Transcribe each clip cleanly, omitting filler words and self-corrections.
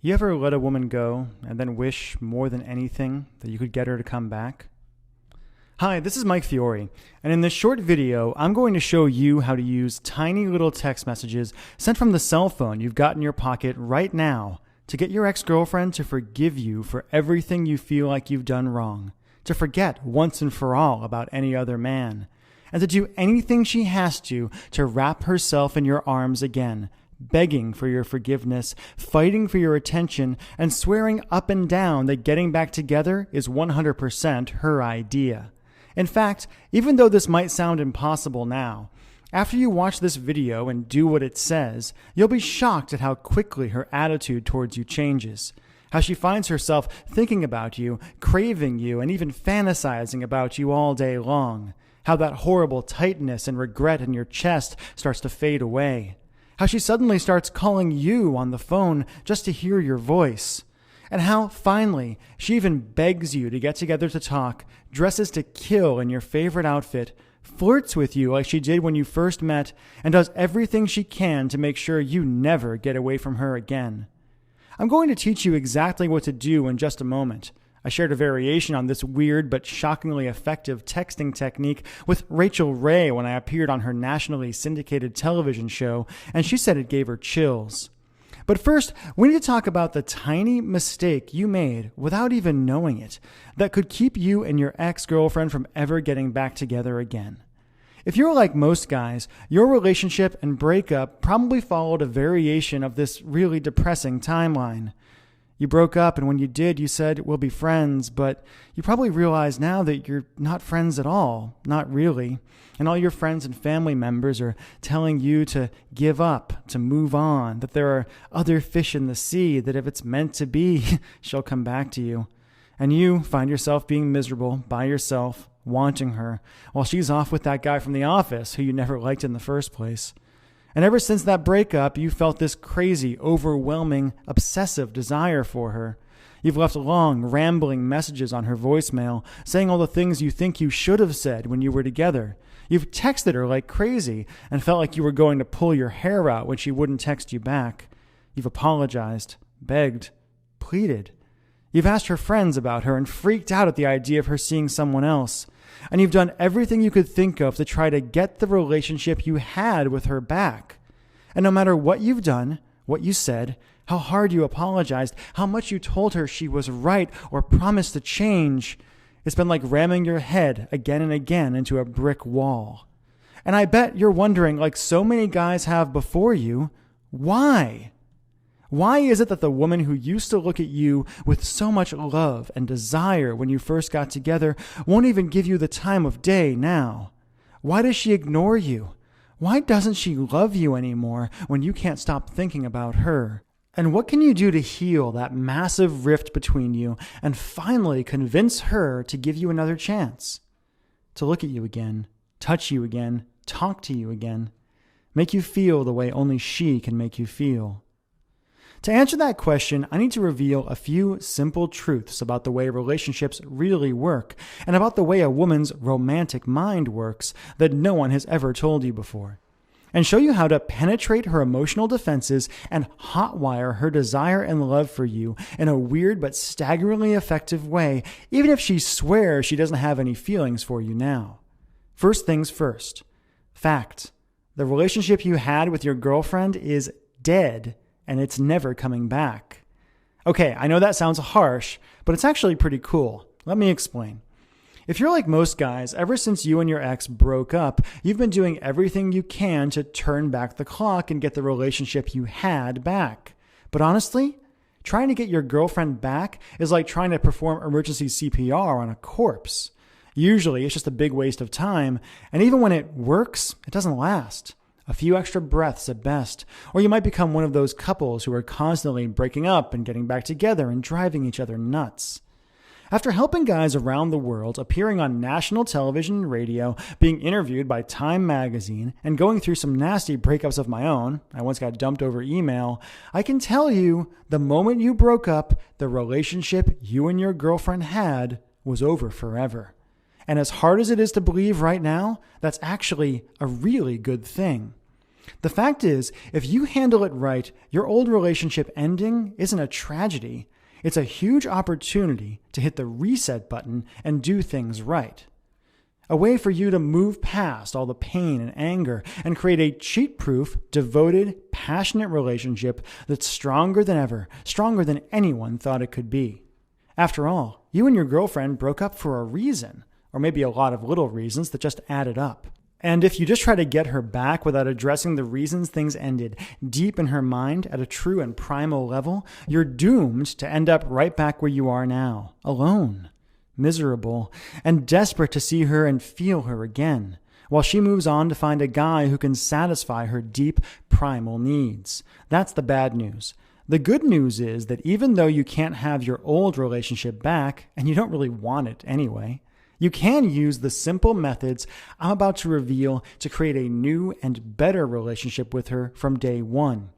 You ever let a woman go and then wish more than anything that you could get her to come back? Hi, this is Mike Fiore, and in this short video, I'm going to show you how to use tiny little text messages sent from the cell phone you've got in your pocket right now to get your ex-girlfriend to forgive you for everything you feel like you've done wrong, to forget once and for all about any other man, and to do anything she has to wrap herself in your arms again, begging for your forgiveness, fighting for your attention, and swearing up and down that getting back together is 100% her idea. In fact, even though this might sound impossible now, after you watch this video and do what it says, you'll be shocked at how quickly her attitude towards you changes, how she finds herself thinking about you, craving you, and even fantasizing about you all day long, how that horrible tightness and regret in your chest starts to fade away, how she suddenly starts calling you on the phone just to hear your voice, and how, finally, she even begs you to get together to talk, dresses to kill in your favorite outfit, flirts with you like she did when you first met, and does everything she can to make sure you never get away from her again. I'm going to teach you exactly what to do in just a moment. I shared a variation on this weird but shockingly effective texting technique with Rachel Ray when I appeared on her nationally syndicated television show, and she said it gave her chills. But first, we need to talk about the tiny mistake you made without even knowing it that could keep you and your ex-girlfriend from ever getting back together again. If you're like most guys, your relationship and breakup probably followed a variation of this really depressing timeline. You broke up, and when you did, you said, we'll be friends, but you probably realize now that you're not friends at all, not really, and all your friends and family members are telling you to give up, to move on, that there are other fish in the sea, that if it's meant to be, she'll come back to you. And you find yourself being miserable by yourself, wanting her, while she's off with that guy from the office who you never liked in the first place. And ever since that breakup, you felt this crazy, overwhelming, obsessive desire for her. You've left long, rambling messages on her voicemail, saying all the things you think you should have said when you were together. You've texted her like crazy and felt like you were going to pull your hair out when she wouldn't text you back. You've apologized, begged, pleaded. You've asked her friends about her and freaked out at the idea of her seeing someone else. And you've done everything you could think of to try to get the relationship you had with her back. And no matter what you've done, what you said, how hard you apologized, how much you told her she was right or promised to change, it's been like ramming your head again and again into a brick wall. And I bet you're wondering, like so many guys have before you, why? Why is it that the woman who used to look at you with so much love and desire when you first got together won't even give you the time of day now? Why does she ignore you? Why doesn't she love you anymore when you can't stop thinking about her? And what can you do to heal that massive rift between you and finally convince her to give you another chance? To look at you again, touch you again, talk to you again, make you feel the way only she can make you feel. To answer that question, I need to reveal a few simple truths about the way relationships really work and about the way a woman's romantic mind works that no one has ever told you before, and show you how to penetrate her emotional defenses and hotwire her desire and love for you in a weird but staggeringly effective way, even if she swears she doesn't have any feelings for you now. First things first. Fact. The relationship you had with your girlfriend is dead, and it's never coming back. Okay, I know that sounds harsh, but it's actually pretty cool. Let me explain. If you're like most guys, ever since you and your ex broke up, you've been doing everything you can to turn back the clock and get the relationship you had back. But honestly, trying to get your girlfriend back is like trying to perform emergency CPR on a corpse. Usually, it's just a big waste of time, and even when it works, it doesn't last. A few extra breaths at best, or you might become one of those couples who are constantly breaking up and getting back together and driving each other nuts. After helping guys around the world, appearing on national television and radio, being interviewed by Time magazine, and going through some nasty breakups of my own, I once got dumped over email, I can tell you, the moment you broke up, the relationship you and your girlfriend had was over forever. And as hard as it is to believe right now, that's actually a really good thing. The fact is, if you handle it right, your old relationship ending isn't a tragedy. It's a huge opportunity to hit the reset button and do things right. A way for you to move past all the pain and anger and create a cheat-proof, devoted, passionate relationship that's stronger than ever, stronger than anyone thought it could be. After all, you and your girlfriend broke up for a reason, or maybe a lot of little reasons that just added up. And if you just try to get her back without addressing the reasons things ended deep in her mind at a true and primal level, you're doomed to end up right back where you are now, alone, miserable, and desperate to see her and feel her again, while she moves on to find a guy who can satisfy her deep, primal needs. That's the bad news. The good news is that even though you can't have your old relationship back, and you don't really want it anyway, you can use the simple methods I'm about to reveal to create a new and better relationship with her from day one.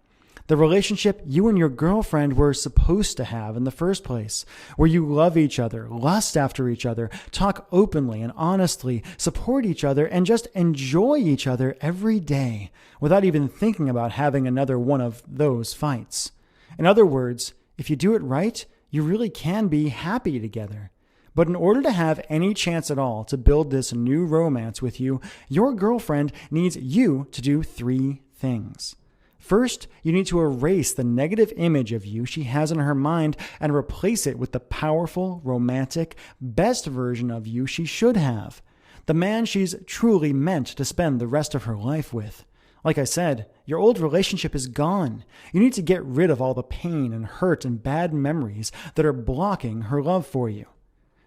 The relationship you and your girlfriend were supposed to have in the first place, where you love each other, lust after each other, talk openly and honestly, support each other, and just enjoy each other every day without even thinking about having another one of those fights. In other words, if you do it right, you really can be happy together. But in order to have any chance at all to build this new romance with you, your girlfriend needs you to do 3 things. First, you need to erase the negative image of you she has in her mind and replace it with the powerful, romantic, best version of you she should have. The man she's truly meant to spend the rest of her life with. Like I said, your old relationship is gone. You need to get rid of all the pain and hurt and bad memories that are blocking her love for you.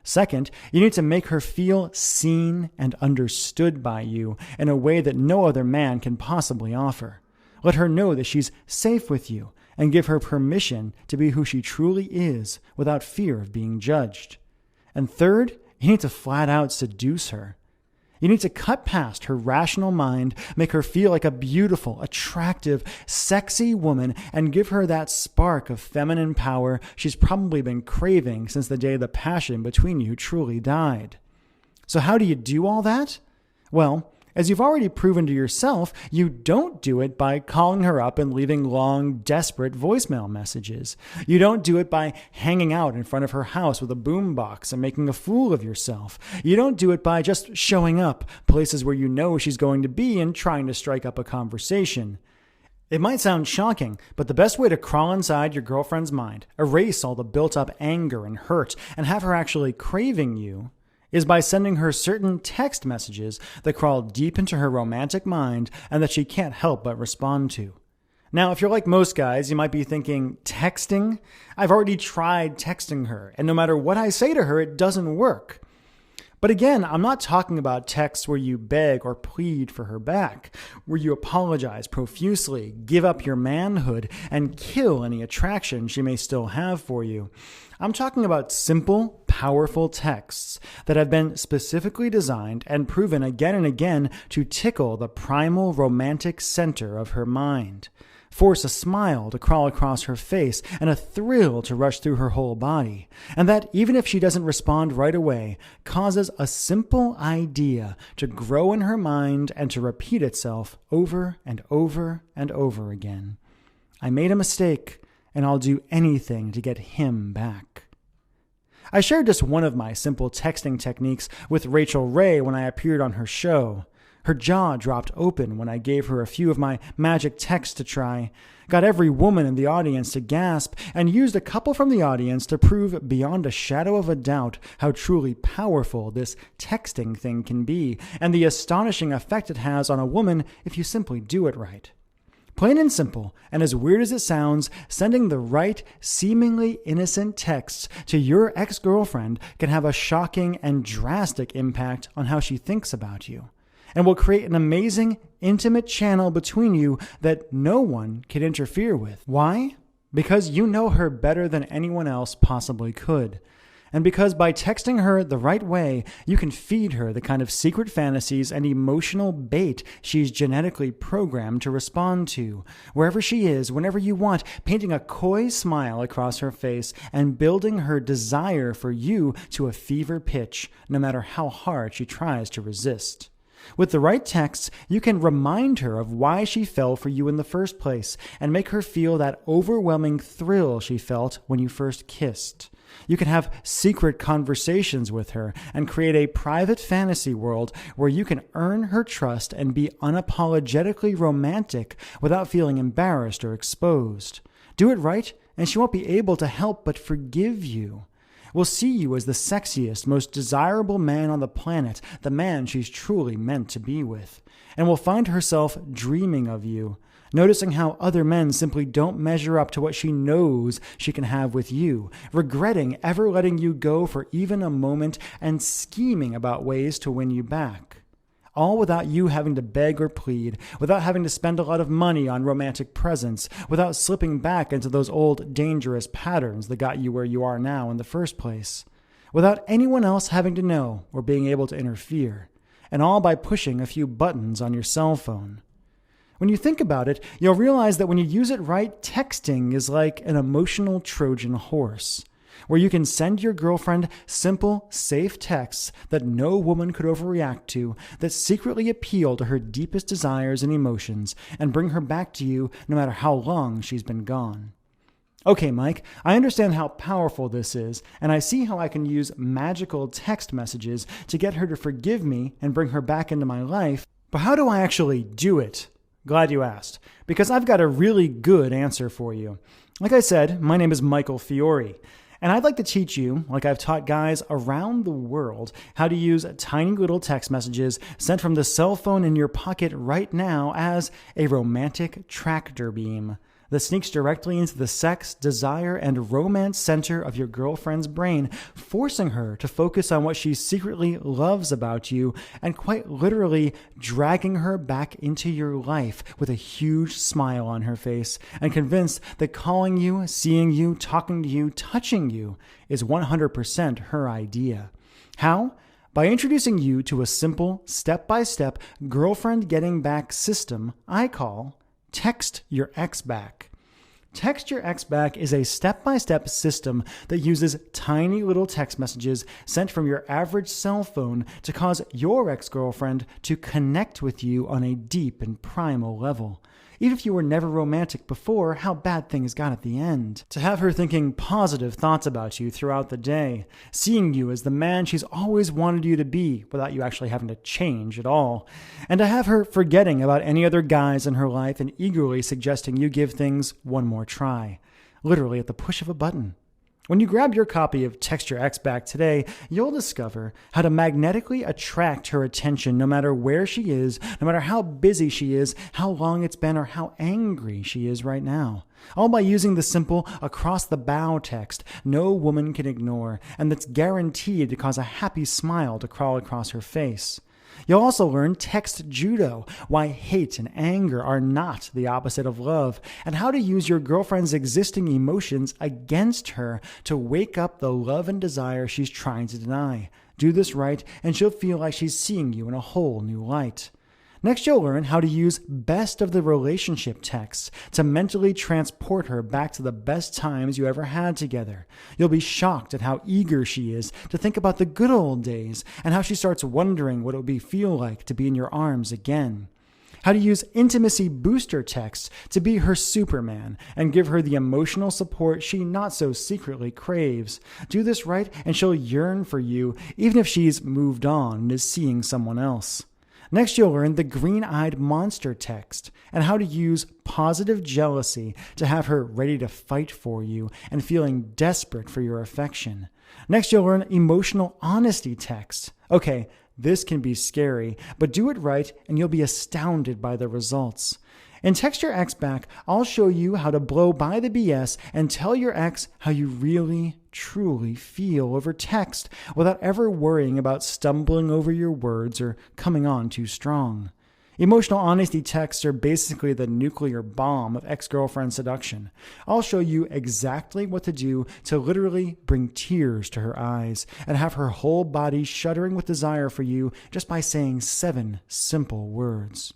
Second, you need to make her feel seen and understood by you in a way that no other man can possibly offer. Let her know that she's safe with you and give her permission to be who she truly is without fear of being judged. And third, you need to flat out seduce her. You need to cut past her rational mind, make her feel like a beautiful, attractive, sexy woman, and give her that spark of feminine power she's probably been craving since the day the passion between you truly died. So how do you do all that? Well, as you've already proven to yourself, you don't do it by calling her up and leaving long, desperate voicemail messages. You don't do it by hanging out in front of her house with a boombox and making a fool of yourself. You don't do it by just showing up places where you know she's going to be and trying to strike up a conversation. It might sound shocking, but the best way to crawl inside your girlfriend's mind, erase all the built-up anger and hurt, and have her actually craving you, is by sending her certain text messages that crawl deep into her romantic mind and that she can't help but respond to. Now, if you're like most guys, you might be thinking, texting? I've already tried texting her, and no matter what I say to her, it doesn't work. But again, I'm not talking about texts where you beg or plead for her back, where you apologize profusely, give up your manhood, and kill any attraction she may still have for you. I'm talking about simple, powerful texts that have been specifically designed and proven again and again to tickle the primal romantic center of her mind, force a smile to crawl across her face and a thrill to rush through her whole body, and that, even if she doesn't respond right away, causes a simple idea to grow in her mind and to repeat itself over and over and over again. I made a mistake, and I'll do anything to get him back. I shared just one of my simple texting techniques with Rachel Ray when I appeared on her show. Her jaw dropped open when I gave her a few of my magic texts to try, got every woman in the audience to gasp, and used a couple from the audience to prove beyond a shadow of a doubt how truly powerful this texting thing can be, and the astonishing effect it has on a woman if you simply do it right. Plain and simple, and as weird as it sounds, sending the right, seemingly innocent texts to your ex-girlfriend can have a shocking and drastic impact on how she thinks about you, and will create an amazing, intimate channel between you that no one can interfere with. Why? Because you know her better than anyone else possibly could. And because by texting her the right way, you can feed her the kind of secret fantasies and emotional bait she's genetically programmed to respond to, wherever she is, whenever you want, painting a coy smile across her face and building her desire for you to a fever pitch, no matter how hard she tries to resist. With the right texts, you can remind her of why she fell for you in the first place and make her feel that overwhelming thrill she felt when you first kissed. You can have secret conversations with her and create a private fantasy world where you can earn her trust and be unapologetically romantic without feeling embarrassed or exposed. Do it right, and she won't be able to help but forgive you. Will see you as the sexiest, most desirable man on the planet, the man she's truly meant to be with, and will find herself dreaming of you, noticing how other men simply don't measure up to what she knows she can have with you, regretting ever letting you go for even a moment and scheming about ways to win you back. All without you having to beg or plead, without having to spend a lot of money on romantic presents, without slipping back into those old dangerous patterns that got you where you are now in the first place, without anyone else having to know or being able to interfere, and all by pushing a few buttons on your cell phone. When you think about it, you'll realize that when you use it right, texting is like an emotional Trojan horse, where you can send your girlfriend simple, safe texts that no woman could overreact to, that secretly appeal to her deepest desires and emotions, and bring her back to you no matter how long she's been gone. Okay, Mike, I understand how powerful this is, and I see how I can use magical text messages to get her to forgive me and bring her back into my life, but how do I actually do it? Glad you asked, because I've got a really good answer for you. Like I said, my name is Michael Fiore, and I'd like to teach you, like I've taught guys around the world, how to use tiny little text messages sent from the cell phone in your pocket right now as a romantic tractor beam that sneaks directly into the sex, desire, and romance center of your girlfriend's brain, forcing her to focus on what she secretly loves about you and quite literally dragging her back into your life with a huge smile on her face and convinced that calling you, seeing you, talking to you, touching you is 100% her idea. How? By introducing you to a simple, step-by-step girlfriend getting back system I call Text Your Ex Back. Text Your Ex Back is a step-by-step system that uses tiny little text messages sent from your average cell phone to cause your ex-girlfriend to connect with you on a deep and primal level. Even if you were never romantic before, how bad things got at the end. To have her thinking positive thoughts about you throughout the day, seeing you as the man she's always wanted you to be without you actually having to change at all, and to have her forgetting about any other guys in her life and eagerly suggesting you give things one more try, literally at the push of a button. When you grab your copy of Text Your Ex Back today, you'll discover how to magnetically attract her attention no matter where she is, no matter how busy she is, how long it's been, or how angry she is right now. All by using the simple across-the-bow text no woman can ignore, and that's guaranteed to cause a happy smile to crawl across her face. You'll also learn text judo, why hate and anger are not the opposite of love, and how to use your girlfriend's existing emotions against her to wake up the love and desire she's trying to deny. Do this right, and she'll feel like she's seeing you in a whole new light. Next, you'll learn how to use best of the relationship texts to mentally transport her back to the best times you ever had together. You'll be shocked at how eager she is to think about the good old days and how she starts wondering what it would feel like to be in your arms again. How to use intimacy booster texts to be her Superman and give her the emotional support she not so secretly craves. Do this right, and she'll yearn for you even if she's moved on and is seeing someone else. Next, you'll learn the green-eyed monster text and how to use positive jealousy to have her ready to fight for you and feeling desperate for your affection. Next, you'll learn emotional honesty text. Okay, this can be scary, but do it right and you'll be astounded by the results. In Text Your Ex Back, I'll show you how to blow by the BS and tell your ex how you really, truly feel over text without ever worrying about stumbling over your words or coming on too strong. Emotional honesty texts are basically the nuclear bomb of ex-girlfriend seduction. I'll show you exactly what to do to literally bring tears to her eyes and have her whole body shuddering with desire for you just by saying 7 simple words.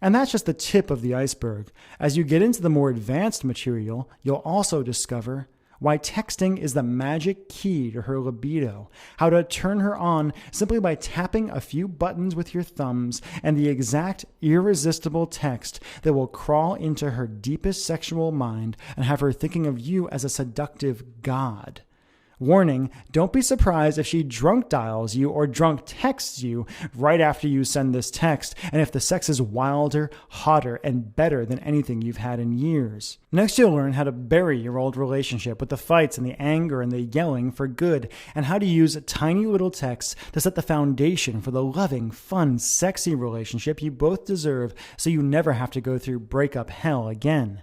And that's just the tip of the iceberg. As you get into the more advanced material, you'll also discover why texting is the magic key to her libido, how to turn her on simply by tapping a few buttons with your thumbs, and the exact irresistible text that will crawl into her deepest sexual mind and have her thinking of you as a seductive god. Warning, don't be surprised if she drunk dials you or drunk texts you right after you send this text, and if the sex is wilder, hotter, and better than anything you've had in years. Next, you'll learn how to bury your old relationship with the fights and the anger and the yelling for good, and how to use tiny little texts to set the foundation for the loving, fun, sexy relationship you both deserve so you never have to go through breakup hell again.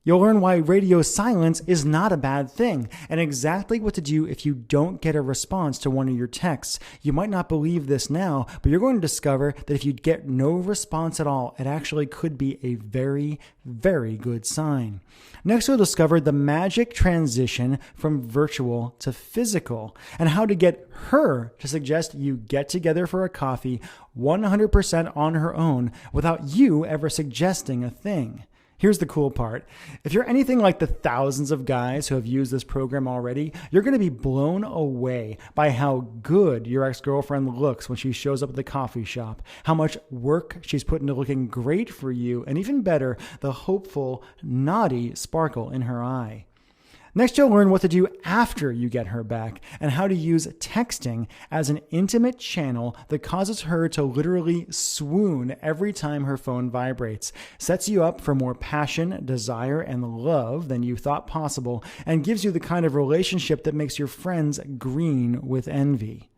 You'll learn why radio silence is not a bad thing, and exactly what to do if you don't get a response to one of your texts. You might not believe this now, but you're going to discover that if you get no response at all, it actually could be a very, very good sign. Next, you'll discover the magic transition from virtual to physical, and how to get her to suggest you get together for a coffee 100% on her own without you ever suggesting a thing. Here's the cool part. If you're anything like the thousands of guys who have used this program already, you're going to be blown away by how good your ex-girlfriend looks when she shows up at the coffee shop, how much work she's put into looking great for you, and even better, the hopeful, naughty sparkle in her eye. Next, you'll learn what to do after you get her back and how to use texting as an intimate channel that causes her to literally swoon every time her phone vibrates, sets you up for more passion, desire, and love than you thought possible, and gives you the kind of relationship that makes your friends green with envy.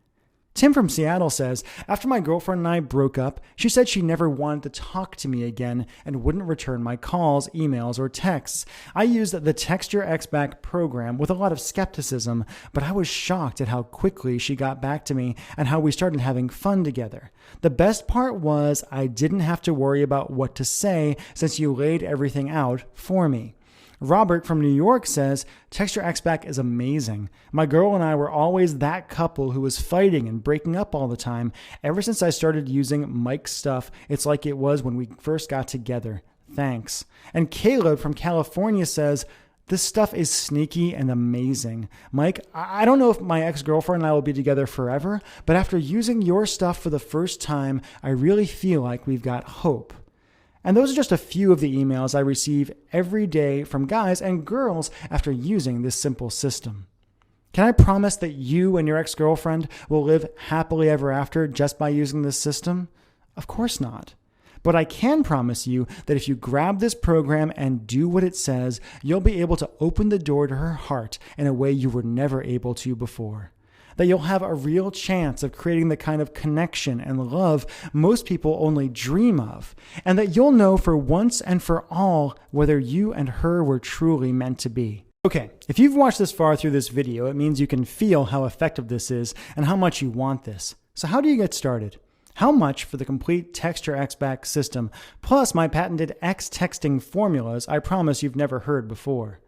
Tim from Seattle says, after my girlfriend and I broke up, she said she never wanted to talk to me again and wouldn't return my calls, emails, or texts. I used the Text Your Ex Back program with a lot of skepticism, but I was shocked at how quickly she got back to me and how we started having fun together. The best part was I didn't have to worry about what to say since you laid everything out for me. Robert from New York says, Text Your Ex Back is amazing. My girl and I were always that couple who was fighting and breaking up all the time. Ever since I started using Mike's stuff, it's like it was when we first got together. Thanks. And Caleb from California says, this stuff is sneaky and amazing. Mike, I don't know if my ex-girlfriend and I will be together forever, but after using your stuff for the first time, I really feel like we've got hope. And those are just a few of the emails I receive every day from guys and girls after using this simple system. Can I promise that you and your ex-girlfriend will live happily ever after just by using this system? Of course not. But I can promise you that if you grab this program and do what it says, you'll be able to open the door to her heart in a way you were never able to before. That you'll have a real chance of creating the kind of connection and love most people only dream of, and that you'll know for once and for all whether you and her were truly meant to be. Okay, if you've watched this far through this video, it means you can feel how effective this is and how much you want this. So how do you get started? How much for the complete Text Your Ex Back system, plus my patented X texting formulas I promise you've never heard before?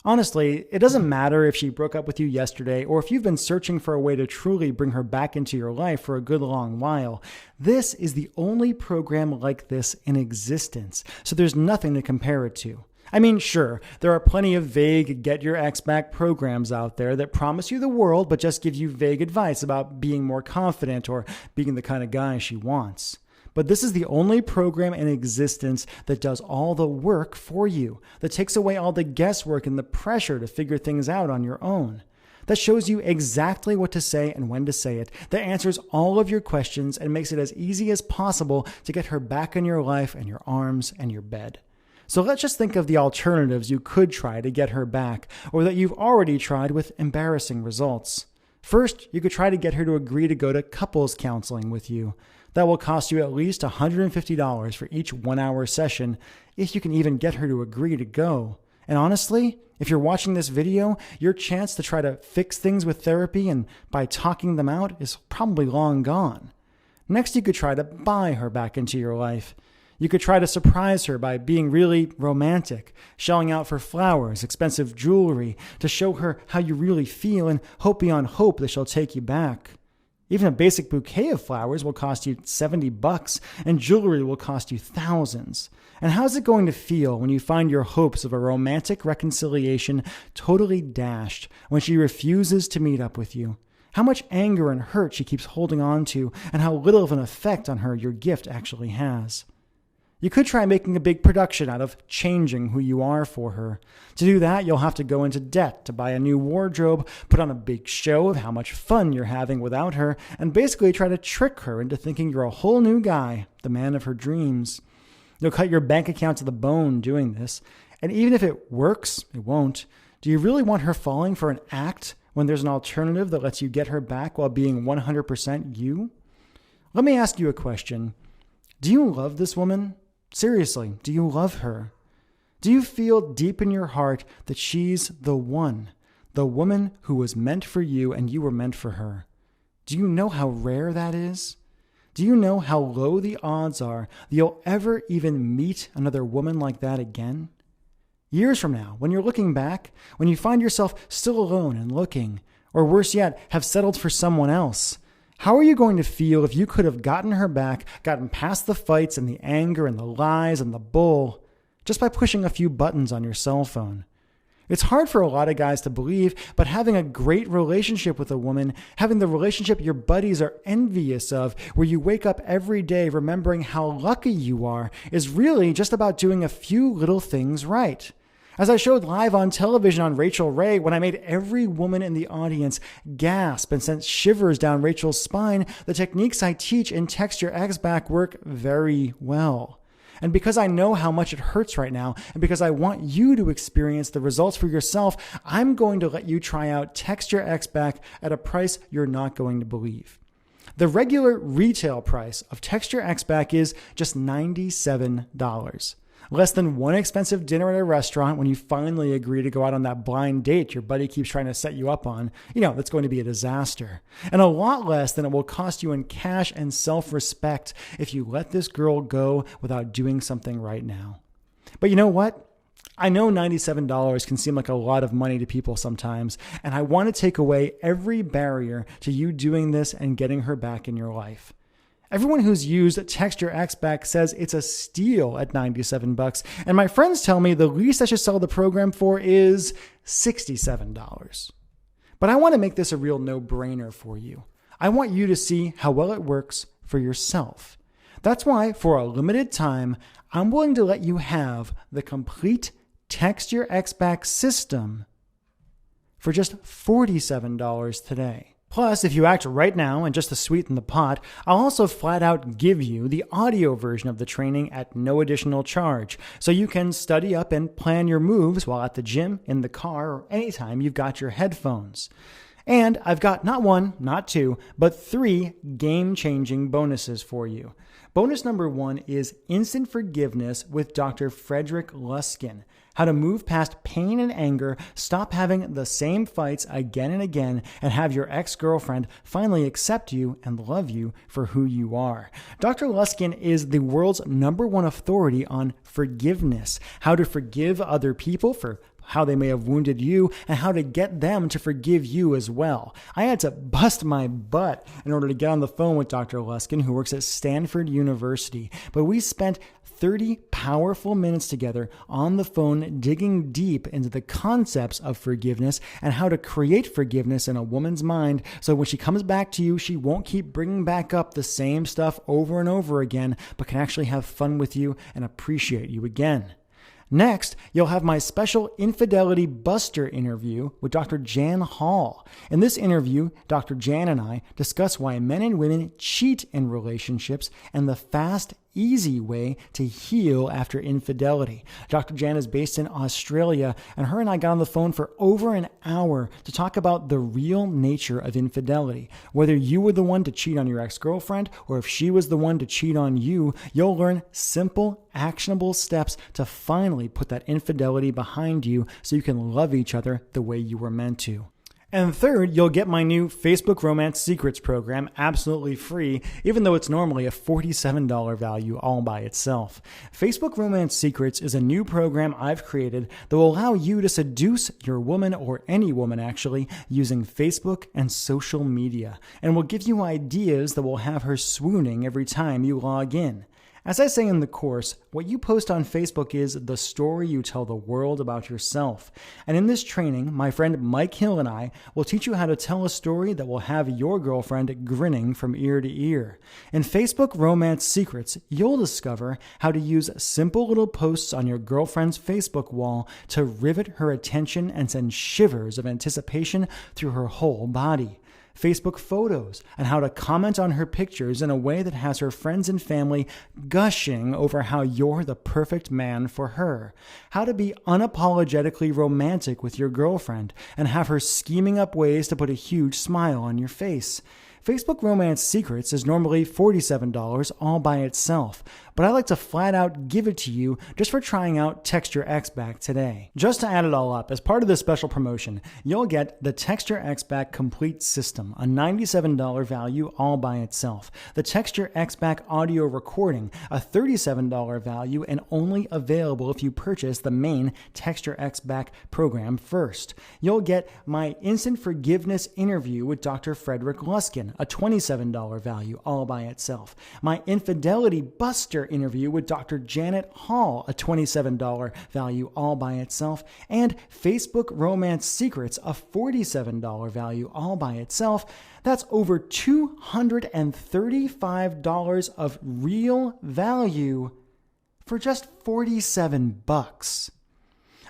Honestly, it doesn't matter if she broke up with you yesterday or if you've been searching for a way to truly bring her back into your life for a good long while. This is the only program like this in existence, so there's nothing to compare it to. I mean, sure, there are plenty of vague Get Your Ex Back programs out there that promise you the world but just give you vague advice about being more confident or being the kind of guy she wants. But this is the only program in existence that does all the work for you, that takes away all the guesswork and the pressure to figure things out on your own, that shows you exactly what to say and when to say it, that answers all of your questions and makes it as easy as possible to get her back in your life and your arms and your bed. So let's just think of the alternatives you could try to get her back, or that you've already tried with embarrassing results. First, you could try to get her to agree to go to couples counseling with you. That will cost you at least $150 for each 1-hour session, if you can even get her to agree to go. And honestly, if you're watching this video, your chance to try to fix things with therapy and by talking them out is probably long gone. Next, you could try to buy her back into your life. You could try to surprise her by being really romantic, shelling out for flowers, expensive jewelry, to show her how you really feel and hope beyond hope that she'll take you back. Even a basic bouquet of flowers will cost you $70, and jewelry will cost you thousands. And how's it going to feel when you find your hopes of a romantic reconciliation totally dashed when she refuses to meet up with you? How much anger and hurt she keeps holding on to, and how little of an effect on her your gift actually has. You could try making a big production out of changing who you are for her. To do that, you'll have to go into debt to buy a new wardrobe, put on a big show of how much fun you're having without her, and basically try to trick her into thinking you're a whole new guy, the man of her dreams. You'll cut your bank account to the bone doing this, and even if it works, it won't. Do you really want her falling for an act when there's an alternative that lets you get her back while being 100% you? Let me ask you a question. Do you love this woman? Seriously, do you love her? Do you feel deep in your heart that she's the one, the woman who was meant for you and you were meant for her? Do you know how rare that is? Do you know how low the odds are that you'll ever even meet another woman like that again? Years from now, when you're looking back, when you find yourself still alone and looking, or worse yet, have settled for someone else, how are you going to feel if you could have gotten her back, gotten past the fights and the anger and the lies and the bull, just by pushing a few buttons on your cell phone? It's hard for a lot of guys to believe, but having a great relationship with a woman, having the relationship your buddies are envious of, where you wake up every day remembering how lucky you are, is really just about doing a few little things right. As I showed live on television on Rachel Ray, when I made every woman in the audience gasp and sent shivers down Rachel's spine, the techniques I teach in Text Your Ex Back work very well. And because I know how much it hurts right now, and because I want you to experience the results for yourself, I'm going to let you try out Text Your Ex Back at a price you're not going to believe. The regular retail price of Text Your Ex Back is just $97. Less than one expensive dinner at a restaurant when you finally agree to go out on that blind date your buddy keeps trying to set you up on. That's going to be a disaster. And a lot less than it will cost you in cash and self-respect if you let this girl go without doing something right now. But you know what? I know $97 can seem like a lot of money to people sometimes, and I want to take away every barrier to you doing this and getting her back in your life. Everyone who's used Text Your Ex Back says it's a steal at $97, and my friends tell me the least I should sell the program for is $67. But I want to make this a real no-brainer for you. I want you to see how well it works for yourself. That's why, for a limited time, I'm willing to let you have the complete Text Your Ex Back system for just $47 today. Plus, if you act right now and just to sweeten the pot, I'll also flat out give you the audio version of the training at no additional charge, so you can study up and plan your moves while at the gym, in the car, or anytime you've got your headphones. And I've got not one, not two, but 3 game-changing bonuses for you. Bonus number 1 is Instant Forgiveness with Dr. Frederick Luskin. How to move past pain and anger, stop having the same fights again and again, and have your ex-girlfriend finally accept you and love you for who you are. Dr. Luskin is the world's #1 authority on forgiveness, how to forgive other people for how they may have wounded you, and how to get them to forgive you as well. I had to bust my butt in order to get on the phone with Dr. Luskin, who works at Stanford University. But we spent 30 powerful minutes together on the phone digging deep into the concepts of forgiveness and how to create forgiveness in a woman's mind so when she comes back to you, she won't keep bringing back up the same stuff over and over again, but can actually have fun with you and appreciate you again. Next, you'll have my special Infidelity Buster interview with Dr. Jan Hall. In this interview, Dr. Jan and I discuss why men and women cheat in relationships and the fast, easy way to heal after infidelity. Dr. Jan is based in Australia, and her and I got on the phone for over an hour to talk about the real nature of infidelity. Whether you were the one to cheat on your ex-girlfriend or if she was the one to cheat on you, you'll learn simple, actionable steps to finally put that infidelity behind you so you can love each other the way you were meant to. And third, you'll get my new Facebook Romance Secrets program absolutely free, even though it's normally a $47 value all by itself. Facebook Romance Secrets is a new program I've created that will allow you to seduce your woman, or any woman actually, using Facebook and social media, and will give you ideas that will have her swooning every time you log in. As I say in the course, what you post on Facebook is the story you tell the world about yourself. And in this training, my friend Mike Hill and I will teach you how to tell a story that will have your girlfriend grinning from ear to ear. In Facebook Romance Secrets, you'll discover how to use simple little posts on your girlfriend's Facebook wall to rivet her attention and send shivers of anticipation through her whole body. Facebook photos, and how to comment on her pictures in a way that has her friends and family gushing over how you're the perfect man for her. How to be unapologetically romantic with your girlfriend and have her scheming up ways to put a huge smile on your face. Facebook Romance Secrets is normally $47 all by itself, but I like to flat out give it to you just for trying out Text Your Ex Back today. Just to add it all up, as part of this special promotion, you'll get the Text Your Ex Back Complete System, a $97 value all by itself. The Text Your Ex Back Audio Recording, a $37 value and only available if you purchase the main Text Your Ex Back program first. You'll get my Instant Forgiveness interview with Dr. Frederick Luskin, a $27 value all by itself. My Infidelity Buster interview with Dr. Janet Hall, a $27 value all by itself. And Facebook Romance Secrets, a $47 value all by itself. That's over $235 of real value for just 47 bucks.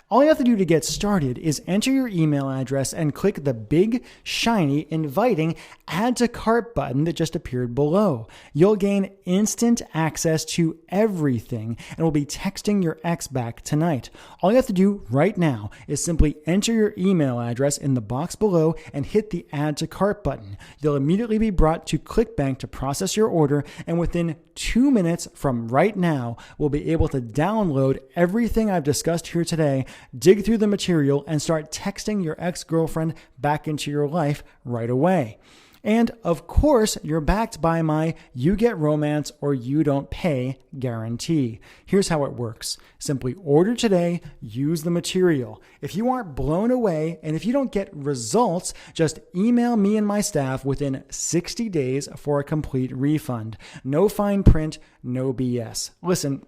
All you have to do to get started is enter your email address and click the big, shiny, inviting Add to Cart button that just appeared below. You'll gain instant access to everything and will be texting your ex back tonight. All you have to do right now is simply enter your email address in the box below and hit the Add to Cart button. You'll immediately be brought to ClickBank to process your order, and within 2 minutes from right now, we'll be able to download everything I've discussed here today, dig through the material, and start texting your ex-girlfriend back into your life right away. And of course, you're backed by my You Get Romance or You Don't Pay guarantee. Here's how it works. Simply order today, use the material. If you aren't blown away and if you don't get results, just email me and my staff within 60 days for a complete refund. No fine print, no BS. Listen,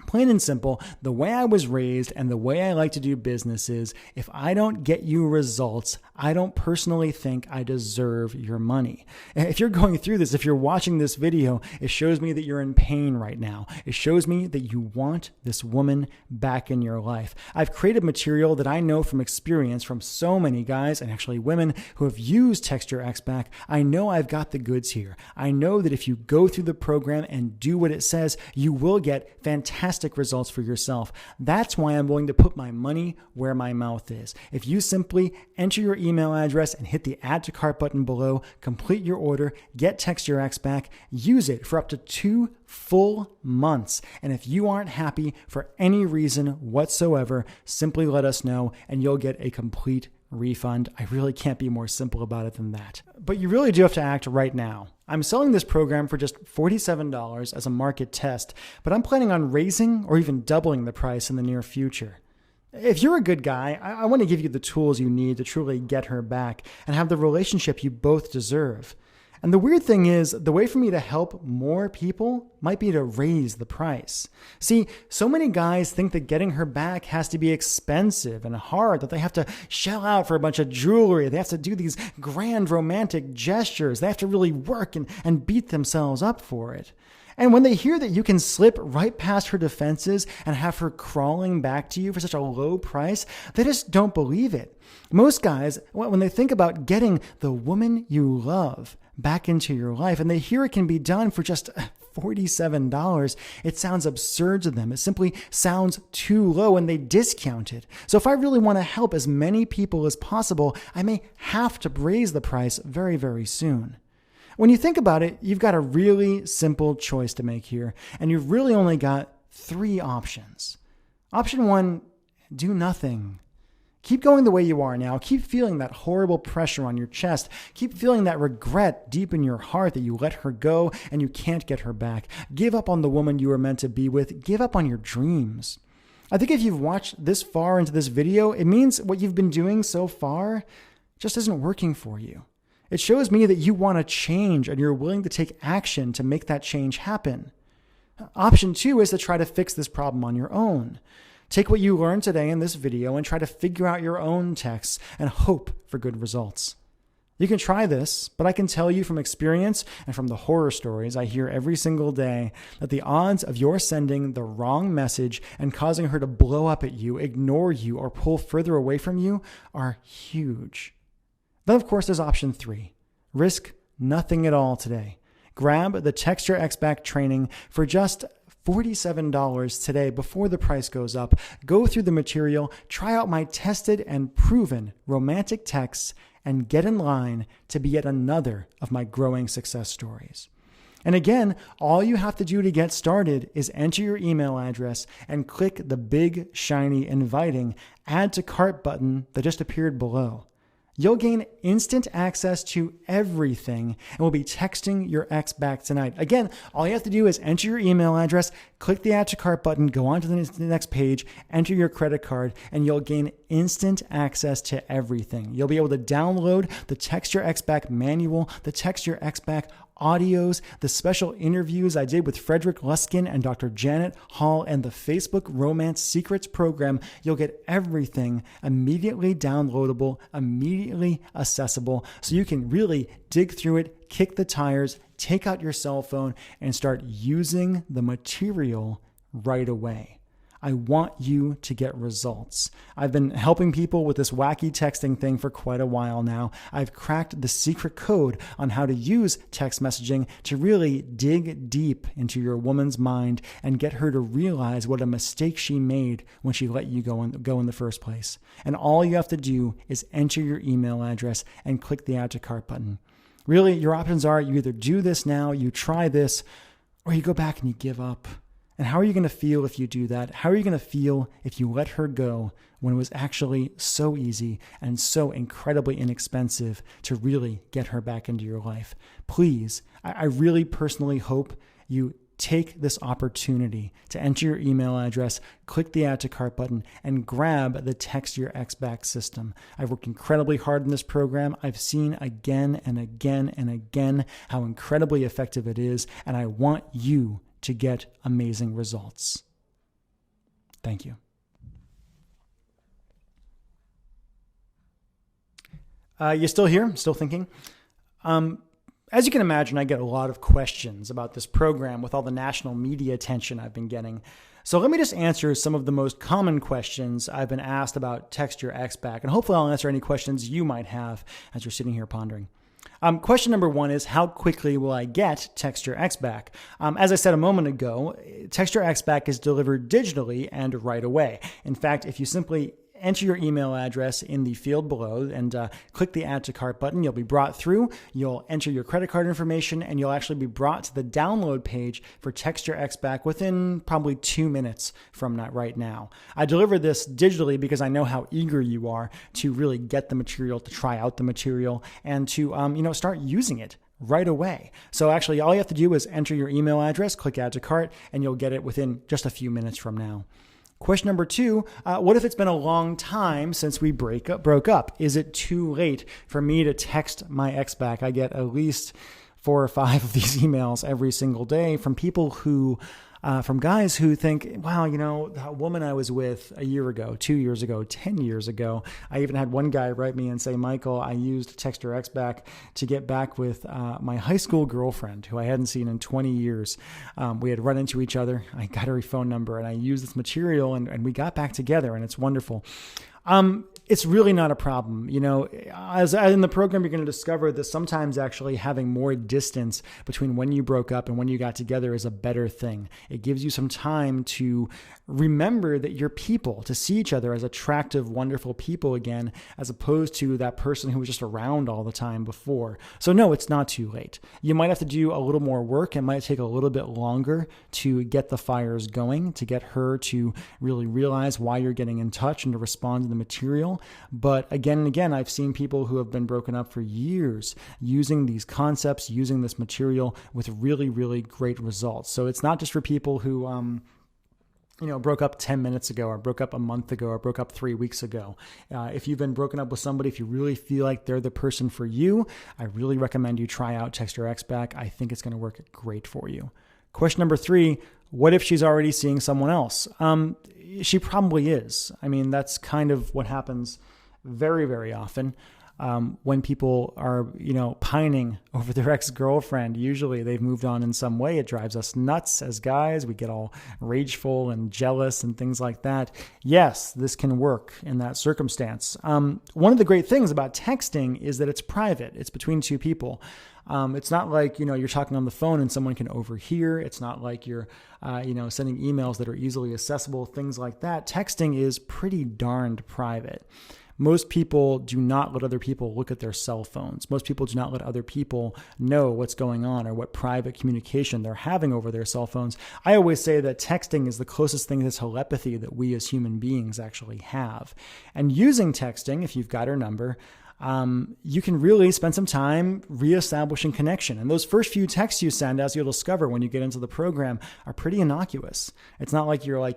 plain and simple, the way I was raised and the way I like to do business is, if I don't get you results, I don't personally think I deserve your money. If you're going through this, if you're watching this video, it shows me that you're in pain right now. It shows me that you want this woman back in your life. I've created material that I know from experience from so many guys, and actually women, who have used Text Your Ex Back. I know I've got the goods here. I know that if you go through the program and do what it says, you will get fantastic results for yourself. That's why I'm willing to put my money where my mouth is. If you simply enter your email address and hit the Add to Cart button below, complete your order, get Text Your Ex Back, use it for up to 2 full months. And if you aren't happy for any reason whatsoever, simply let us know and you'll get a complete refund. I really can't be more simple about it than that. But you really do have to act right now. I'm selling this program for just $47 as a market test, but I'm planning on raising or even doubling the price in the near future. If you're a good guy, I want to give you the tools you need to truly get her back and have the relationship you both deserve. And the weird thing is, the way for me to help more people might be to raise the price. See, so many guys think that getting her back has to be expensive and hard, that they have to shell out for a bunch of jewelry. They have to do these grand romantic gestures. They have to really work and beat themselves up for it. And when they hear that you can slip right past her defenses and have her crawling back to you for such a low price, they just don't believe it. Most guys, when they think about getting the woman you love back into your life and they hear it can be done for just $47, it sounds absurd to them. It simply sounds too low and they discount it. So if I really want to help as many people as possible, I may have to raise the price very, very soon. When you think about it, you've got a really simple choice to make here, and you've really only got 3 options. Option 1, do nothing. Keep going the way you are now. Keep feeling that horrible pressure on your chest. Keep feeling that regret deep in your heart that you let her go and you can't get her back. Give up on the woman you were meant to be with. Give up on your dreams. I think if you've watched this far into this video, it means what you've been doing so far just isn't working for you. It shows me that you want to change and you're willing to take action to make that change happen. Option 2 is to try to fix this problem on your own. Take what you learned today in this video and try to figure out your own texts and hope for good results. You can try this, but I can tell you from experience and from the horror stories I hear every single day that the odds of your sending the wrong message and causing her to blow up at you, ignore you, or pull further away from you are huge. Then, of course, there's option 3. Risk nothing at all today. Grab the Text Your Ex Back training for just $47 today before the price goes up. Go through the material, try out my tested and proven romantic texts, and get in line to be yet another of my growing success stories. And again, all you have to do to get started is enter your email address and click the big, shiny, inviting Add to Cart button that just appeared below. You'll gain instant access to everything and will be texting your ex back tonight. Again, all you have to do is enter your email address, click the Add to Cart button, go on to the next page, enter your credit card, and you'll gain instant access to everything. You'll be able to download the Text Your Ex Back manual, the Text Your Ex Back audios, the special interviews I did with Frederick Luskin and Dr. Janet Hall, and the Facebook Romance Secrets program. You'll get everything immediately downloadable, immediately accessible, so you can really dig through it, kick the tires, take out your cell phone, and start using the material right away. I want you to get results. I've been helping people with this wacky texting thing for quite a while now. I've cracked the secret code on how to use text messaging to really dig deep into your woman's mind and get her to realize what a mistake she made when she let you go in the first place. And all you have to do is enter your email address and click the Add to Cart button. Really, your options are you either do this now, you try this, or you go back and you give up. And how are you going to feel if you do that? How are you going to feel if you let her go when it was actually so easy and so incredibly inexpensive to really get her back into your life? Please, I really personally hope you take this opportunity to enter your email address, click the Add to Cart button, and grab the Text Your Ex Back system. I've worked incredibly hard in this program. I've seen again and again and again how incredibly effective it is, and I want you to get amazing results. Thank you. You still here? Still thinking? As you can imagine, I get a lot of questions about this program with all the national media attention I've been getting. So let me just answer some of the most common questions I've been asked about Text Your Ex Back, and hopefully I'll answer any questions you might have as you're sitting here pondering. Question number 1 is, how quickly will I get Text Your Ex Back? As I said a moment ago, Text Your Ex Back is delivered digitally and right away. In fact, if you simply enter your email address in the field below and click the Add to Cart button, you'll be brought through, you'll enter your credit card information, and you'll actually be brought to the download page for Text Your Ex Back within probably 2 minutes from right now. I deliver this digitally because I know how eager you are to really get the material, to try out the material, and to start using it right away. So actually, all you have to do is enter your email address, click Add to Cart, and you'll get it within just a few minutes from now. Question number 2, what if it's been a long time since we broke up? Is it too late for me to text my ex back? I get at least 4 or 5 of these emails every single day from people from guys who think, wow, that woman I was with a year ago, 2 years ago, 10 years ago. I even had one guy write me and say, Michael, I used Text Your Ex Back to get back with my high school girlfriend who I hadn't seen in 20 years. We had run into each other. I got her phone number and I used this material and we got back together, and it's wonderful. It's really not a problem. As in the program, you're going to discover that sometimes actually having more distance between when you broke up and when you got together is a better thing. It gives you some time to remember that you're people, to see each other as attractive, wonderful people again, as opposed to that person who was just around all the time before. So no, it's not too late. You might have to do a little more work. It might take a little bit longer to get the fires going, to get her to really realize why you're getting in touch and to respond to the material. material. But again and again, I've seen people who have been broken up for years using these concepts, using this material with really, really great results. So it's not just for people who, broke up 10 minutes ago or broke up a month ago or broke up 3 weeks ago. If you've been broken up with somebody, if you really feel like they're the person for you, I really recommend you try out Text Your Ex Back. I think it's going to work great for you. Question number 3, what if she's already seeing someone else? She probably is. I mean, that's kind of what happens very, very often. When people are, pining over their ex-girlfriend, usually they've moved on in some way. It drives us nuts as guys. We get all rageful and jealous and things like that. Yes, this can work in that circumstance. One of the great things about texting is that it's private. It's between two people. It's not like, you're talking on the phone and someone can overhear. It's not like you're, sending emails that are easily accessible, things like that. Texting is pretty darned private. Most people do not let other people look at their cell phones. Most people do not let other people know what's going on or what private communication they're having over their cell phones. I always say that texting is the closest thing to telepathy that we as human beings actually have. And using texting, if you've got her number, you can really spend some time reestablishing connection. And those first few texts you send, as you'll discover when you get into the program, are pretty innocuous. It's not like you're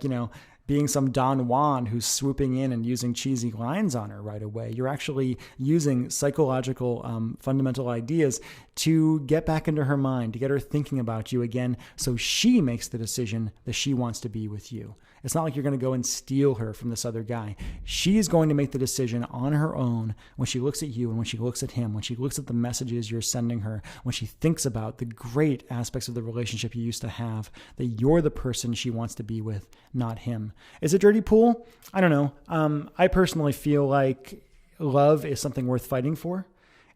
being some Don Juan who's swooping in and using cheesy lines on her right away. You're actually using psychological fundamental ideas to get back into her mind, to get her thinking about you again, so she makes the decision that she wants to be with you. It's not like you're going to go and steal her from this other guy. She is going to make the decision on her own when she looks at you and when she looks at him, when she looks at the messages you're sending her, when she thinks about the great aspects of the relationship you used to have, that you're the person she wants to be with, not him. Is it dirty pool? I don't know. I personally feel like love is something worth fighting for.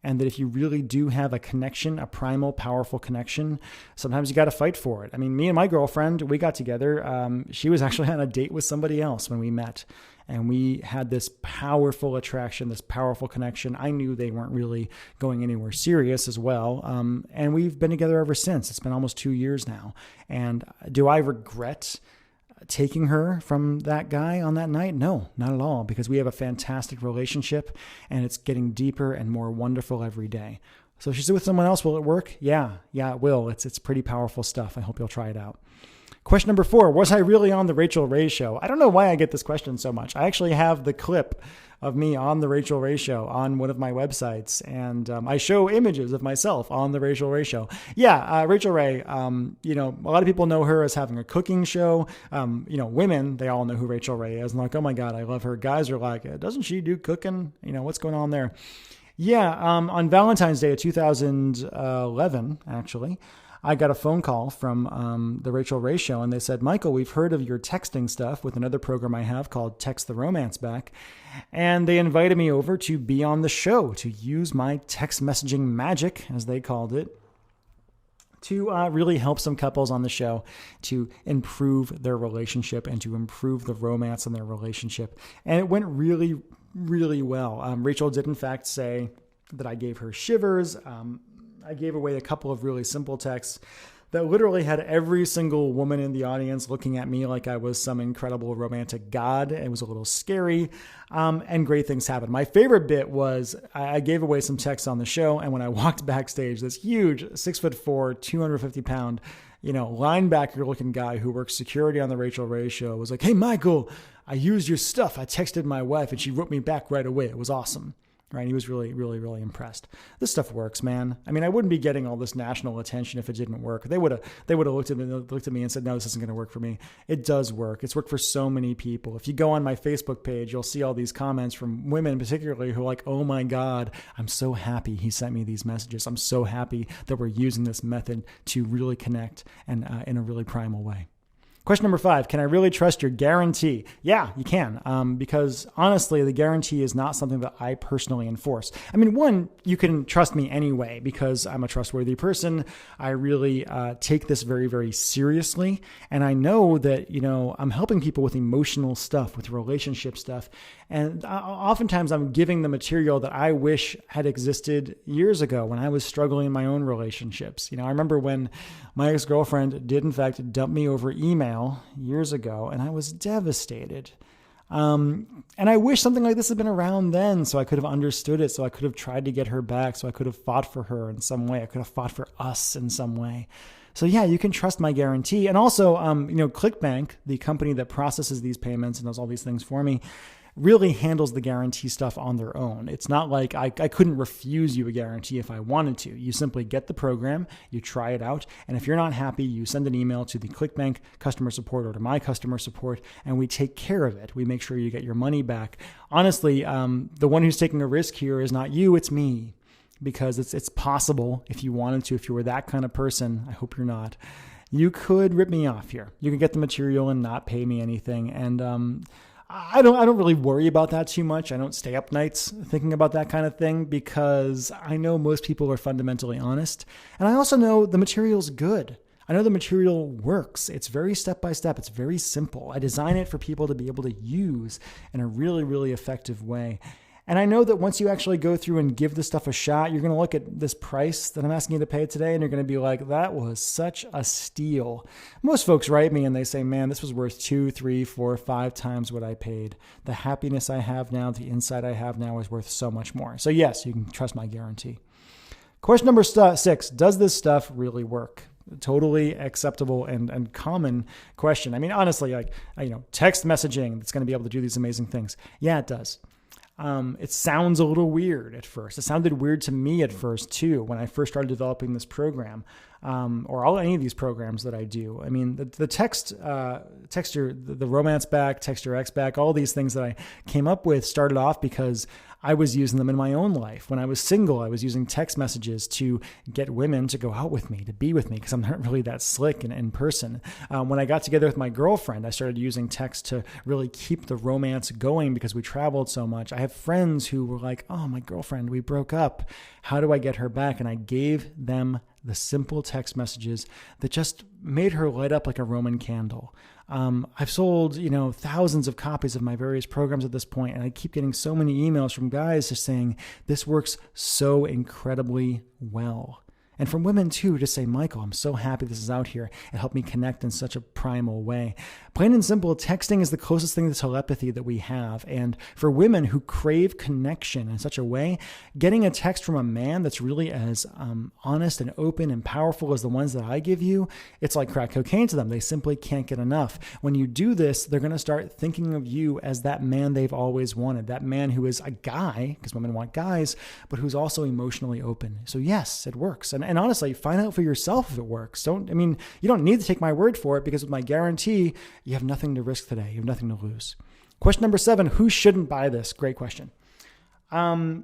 And that if you really do have a connection, a primal, powerful connection, sometimes you got to fight for it. I mean, me and my girlfriend, we got together. She was actually on a date with somebody else when we met. And we had this powerful attraction, this powerful connection. I knew they weren't really going anywhere serious as well. And we've been together ever since. It's been almost 2 years now. And do I regret taking her from that guy on that night? No, not at all, because we have a fantastic relationship and it's getting deeper and more wonderful every day. So if she's with someone else, will it work? Yeah, it will. It's pretty powerful stuff. I hope you'll try it out. Question number 4, was I really on the Rachel Ray Show? I don't know why I get this question so much. I actually have the clip of me on the Rachel Ray Show on one of my websites, and I show images of myself on the Rachel Ray Show. Yeah, Rachel Ray, a lot of people know her as having a cooking show. Women, they all know who Rachel Ray is, and like, oh my God, I love her. Guys are like, doesn't she do cooking? What's going on there? Yeah, on Valentine's Day of 2011, actually, I got a phone call from the Rachel Ray Show, and they said, Michael, we've heard of your texting stuff with another program I have called Text the Romance Back, and they invited me over to be on the show, to use my text messaging magic, as they called it, to really help some couples on the show to improve their relationship and to improve the romance in their relationship. And it went really, really well. Rachel did, in fact, say that I gave her shivers. I gave away a couple of really simple texts that literally had every single woman in the audience looking at me like I was some incredible romantic god. It was a little scary, and great things happened. My favorite bit was I gave away some texts on the show, and when I walked backstage, this huge 6'4", 250-pound, linebacker-looking guy who works security on the Rachel Ray Show was like, "Hey, Michael, I used your stuff. I texted my wife, and she wrote me back right away. It was awesome." Right? He was really, really, really impressed. This stuff works, man. I mean, I wouldn't be getting all this national attention if it didn't work. They would have looked at me and said, "No, this isn't going to work for me." It does work. It's worked for so many people. If you go on my Facebook page, you'll see all these comments from women, particularly, who are like, "Oh my God, I'm so happy he sent me these messages. I'm so happy that we're using this method to really connect and in a really primal way." Question number 5, can I really trust your guarantee? Yeah, you can, because honestly, the guarantee is not something that I personally enforce. I mean, one, you can trust me anyway because I'm a trustworthy person. I really take this very, very seriously. And I know that, I'm helping people with emotional stuff, with relationship stuff. And oftentimes I'm giving the material that I wish had existed years ago when I was struggling in my own relationships. I remember when my ex-girlfriend did in fact dump me over email years ago, and I was devastated. And I wish something like this had been around then, so I could have understood it, so I could have tried to get her back, so I could have fought for her in some way. I could have fought for us in some way. So yeah, you can trust my guarantee. And also, ClickBank, the company that processes these payments and does all these things for me, really handles the guarantee stuff on their own. It's not like I couldn't refuse you a guarantee if I wanted to. You simply get the program, you try it out, and if you're not happy, you send an email to the ClickBank customer support or to my customer support, and we take care of it. We make sure you get your money back. Honestly, the one who's taking a risk here is not you, it's me. Because it's possible, if you wanted to, if you were that kind of person, I hope you're not, you could rip me off here. You could get the material and not pay me anything. And I don't really worry about that too much. I don't stay up nights thinking about that kind of thing because I know most people are fundamentally honest. And I also know the material's good. I know the material works. It's very step by step. It's very simple. I design it for people to be able to use in a really, really effective way. And I know that once you actually go through and give this stuff a shot, you're going to look at this price that I'm asking you to pay today, and you're going to be like, that was such a steal. Most folks write me and they say, man, this was worth 2, 3, 4, 5 times what I paid. The happiness I have now, the insight I have now is worth so much more. So yes, you can trust my guarantee. Question number 6, does this stuff really work? Totally acceptable and common question. I mean, honestly, text messaging that's going to be able to do these amazing things. Yeah, it does. It sounds a little weird at first. It sounded weird to me at first too, when I first started developing this program, or any of these programs that I do. I mean, the text your romance back, text your ex back, all these things that I came up with started off because I was using them in my own life. When I was single, I was using text messages to get women to go out with me, to be with me, because I'm not really that slick in person. When I got together with my girlfriend, I started using text to really keep the romance going because we traveled so much. I have friends who were like, oh, my girlfriend, we broke up. How do I get her back? And I gave them the simple text messages that just made her light up like a Roman candle. I've sold, thousands of copies of my various programs at this point, and I keep getting so many emails from guys just saying, this works so incredibly well. And from women too, to say, Michael, I'm so happy this is out here. It helped me connect in such a primal way. Plain and simple, texting is the closest thing to telepathy that we have. And for women who crave connection in such a way, getting a text from a man that's really as honest and open and powerful as the ones that I give you, it's like crack cocaine to them. They simply can't get enough. When you do this, they're going to start thinking of you as that man they've always wanted, that man who is a guy, because women want guys, but who's also emotionally open. So yes, it works. And honestly, find out for yourself if it works. You don't need to take my word for it, because with my guarantee, you have nothing to risk today. You have nothing to lose. Question number 7, who shouldn't buy this? Great question. How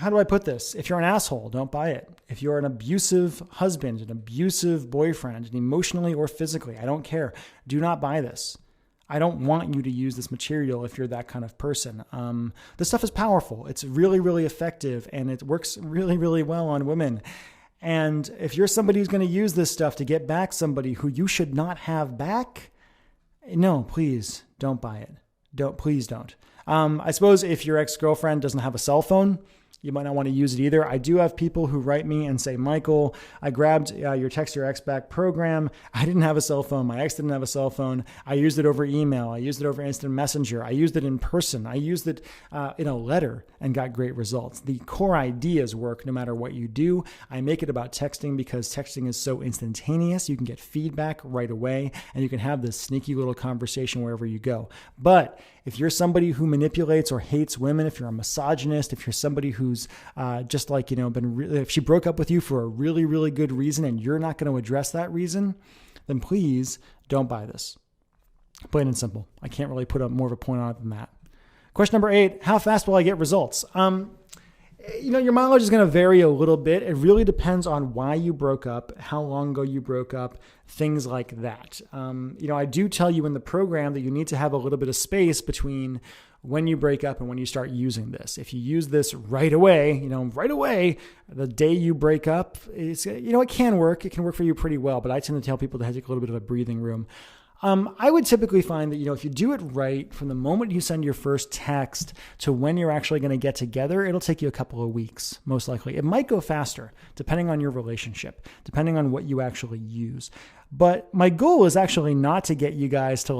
do I put this? If you're an asshole, don't buy it. If you're an abusive husband, an abusive boyfriend, and emotionally or physically, I don't care. Do not buy this. I don't want you to use this material if you're that kind of person. This stuff is powerful. It's really, really effective, and it works really, really well on women. And if you're somebody who's going to use this stuff to get back somebody who you should not have back, no, please don't buy it. Please don't. I suppose if your ex-girlfriend doesn't have a cell phone, you might not want to use it either. I do have people who write me and say, Michael, I grabbed your Text Your Ex Back program. I didn't have a cell phone. My ex didn't have a cell phone. I used it over email. I used it over instant messenger. I used it in person. I used it in a letter and got great results. The core ideas work no matter what you do. I make it about texting because texting is so instantaneous. You can get feedback right away, and you can have this sneaky little conversation wherever you go. But if you're somebody who manipulates or hates women, if you're a misogynist, if you're somebody who's just like, if she broke up with you for a really, really good reason and you're not going to address that reason, then please don't buy this. Plain and simple. I can't really put up more of a point on it than that. Question number 8, how fast will I get results? Your mileage is going to vary a little bit. It really depends on why you broke up, how long ago you broke up, things like that. I do tell you in the program that you need to have a little bit of space between when you break up and when you start using this. If you use this right away, the day you break up, it can work. It can work for you pretty well, but I tend to tell people to take a little bit of a breathing room. I would typically find that, if you do it right from the moment you send your first text to when you're actually going to get together, it'll take you a couple of weeks, most likely. It might go faster, depending on your relationship, depending on what you actually use. But my goal is actually not to get you guys to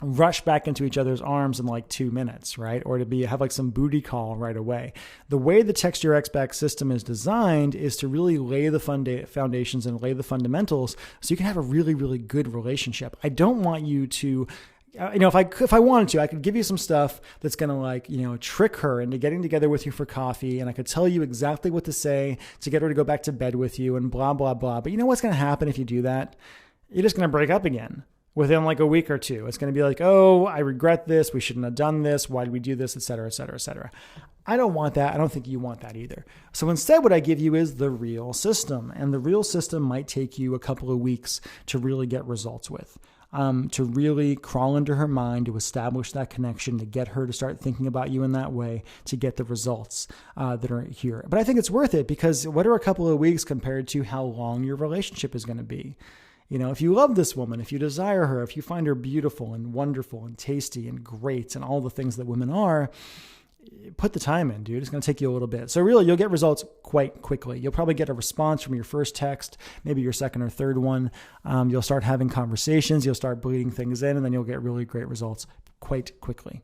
rush back into each other's arms in like 2 minutes, right? Or to have like some booty call right away. The way the Text Your Ex Back system is designed is to really lay the foundations and lay the fundamentals so you can have a really, really good relationship. I don't want you to, if I wanted to, I could give you some stuff that's going to trick her into getting together with you for coffee. And I could tell you exactly what to say to get her to go back to bed with you and blah, blah, blah. But you know what's going to happen if you do that? You're just going to break up again. Within like a week or two. It's going to be like, oh, I regret this. We shouldn't have done this. Why did we do this? Et cetera, et cetera, et cetera. I don't want that. I don't think you want that either. So instead, what I give you is the real system. And the real system might take you a couple of weeks to really get results with, to really crawl into her mind, to establish that connection, to get her to start thinking about you in that way, to get the results that are here. But I think it's worth it because what are a couple of weeks compared to how long your relationship is going to be? If you love this woman, if you desire her, if you find her beautiful and wonderful and tasty and great and all the things that women are, put the time in, dude. It's going to take you a little bit. So really, you'll get results quite quickly. You'll probably get a response from your first text, maybe your second or third one. You'll start having conversations. You'll start bleeding things in, and then you'll get really great results quite quickly.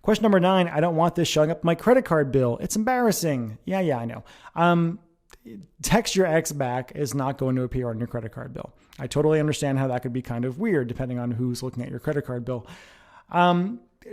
Question number 9, I don't want this showing up my credit card bill. It's embarrassing. Yeah, I know. Text Your Ex Back is not going to appear on your credit card bill. I totally understand how that could be kind of weird depending on who's looking at your credit card bill.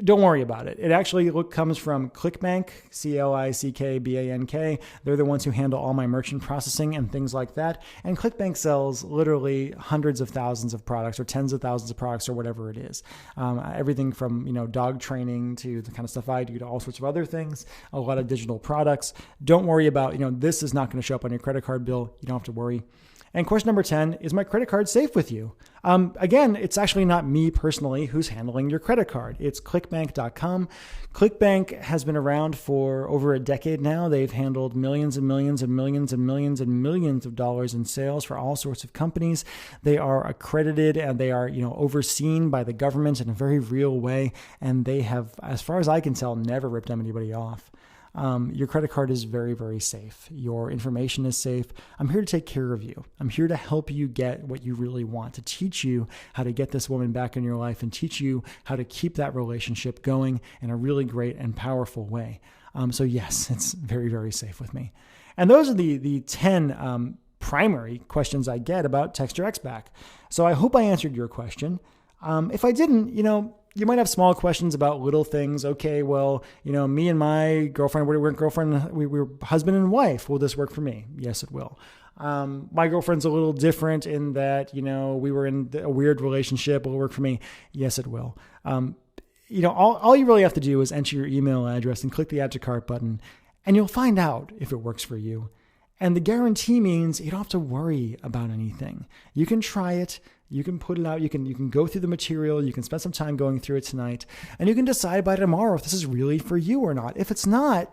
Don't worry about it. It actually comes from ClickBank, ClickBank. They're the ones who handle all my merchant processing and things like that. And ClickBank sells literally hundreds of thousands of products or tens of thousands of products or whatever it is. Everything from, dog training to the kind of stuff I do to all sorts of other things, a lot of digital products. Don't worry about, this is not going to show up on your credit card bill. You don't have to worry. And question number 10, is my credit card safe with you? Again, it's actually not me personally who's handling your credit card. It's clickbank.com. ClickBank has been around for over a decade now. They've handled millions and millions and millions and millions and millions of dollars in sales for all sorts of companies. They are accredited and they are, overseen by the government in a very real way. And they have, as far as I can tell, never ripped anybody off. Your credit card is very, very safe. Your information is safe. I'm here to take care of you. I'm here to help you get what you really want, to teach you how to get this woman back in your life and teach you how to keep that relationship going in a really great and powerful way. So yes, it's very, very safe with me. And those are the 10 primary questions I get about Text Your Ex Back. So I hope I answered your question. If I didn't, you might have small questions about little things. Okay, well, me and my girlfriend, we were husband and wife. Will this work for me? Yes, it will. My girlfriend's a little different in that, we were in a weird relationship. Will it work for me? Yes, it will. All you really have to do is enter your email address and click the Add to Cart button, and you'll find out if it works for you. And the guarantee means you don't have to worry about anything. You can try it. You can put it out. You can go through the material. You can spend some time going through it tonight, and you can decide by tomorrow if this is really for you or not. If it's not,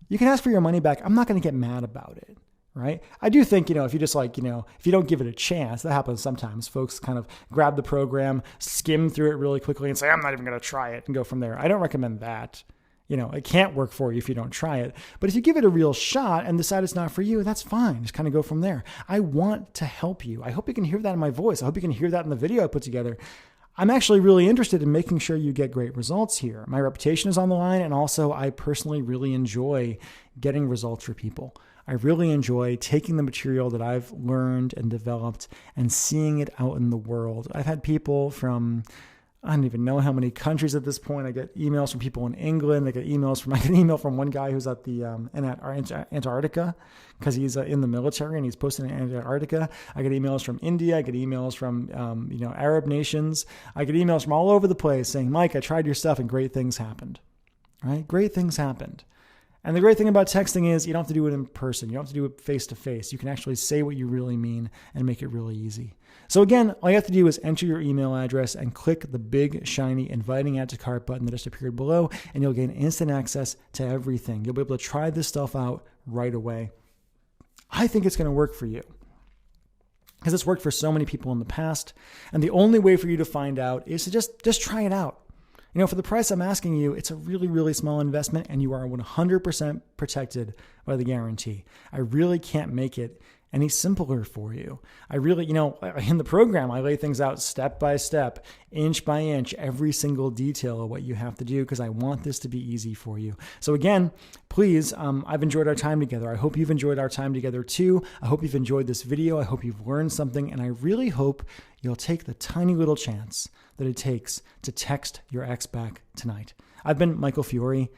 you can ask for your money back. I'm not going to get mad about it, right? I do think, if you just if you don't give it a chance, that happens sometimes. Folks kind of grab the program, skim through it really quickly and say, I'm not even going to try it and go from there. I don't recommend that. It can't work for you if you don't try it. But if you give it a real shot and decide it's not for you, that's fine. Just kind of go from there. I want to help you. I hope you can hear that in my voice. I hope you can hear that in the video I put together. I'm actually really interested in making sure you get great results here. My reputation is on the line, and also I personally really enjoy getting results for people. I really enjoy taking the material that I've learned and developed and seeing it out in the world. I've had people from I don't even know how many countries at this point. I get emails from people in England. I get an email from one guy who's at the Antarctica because he's in the military and he's posted in Antarctica. I get emails from India. I get emails from Arab nations. I get emails from all over the place saying, Mike, I tried your stuff and great things happened. Right? Great things happened. And the great thing about texting is you don't have to do it in person. You don't have to do it face to face. You can actually say what you really mean and make it really easy. So again, all you have to do is enter your email address and click the big, shiny, inviting add to cart button that just appeared below, and you'll gain instant access to everything. You'll be able to try this stuff out right away. I think it's going to work for you because it's worked for so many people in the past. And the only way for you to find out is to just try it out. For the price I'm asking you, it's a really, really small investment and you are 100% protected by the guarantee. I really can't make it any simpler for you. I really, in the program, I lay things out step by step, inch by inch, every single detail of what you have to do, because I want this to be easy for you. So again, please, I've enjoyed our time together. I hope you've enjoyed our time together too. I hope you've enjoyed this video. I hope you've learned something, and I really hope you'll take the tiny little chance that it takes to text your ex back tonight. I've been Michael Fiore.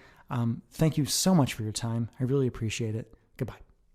Thank you so much for your time. I really appreciate it. Goodbye.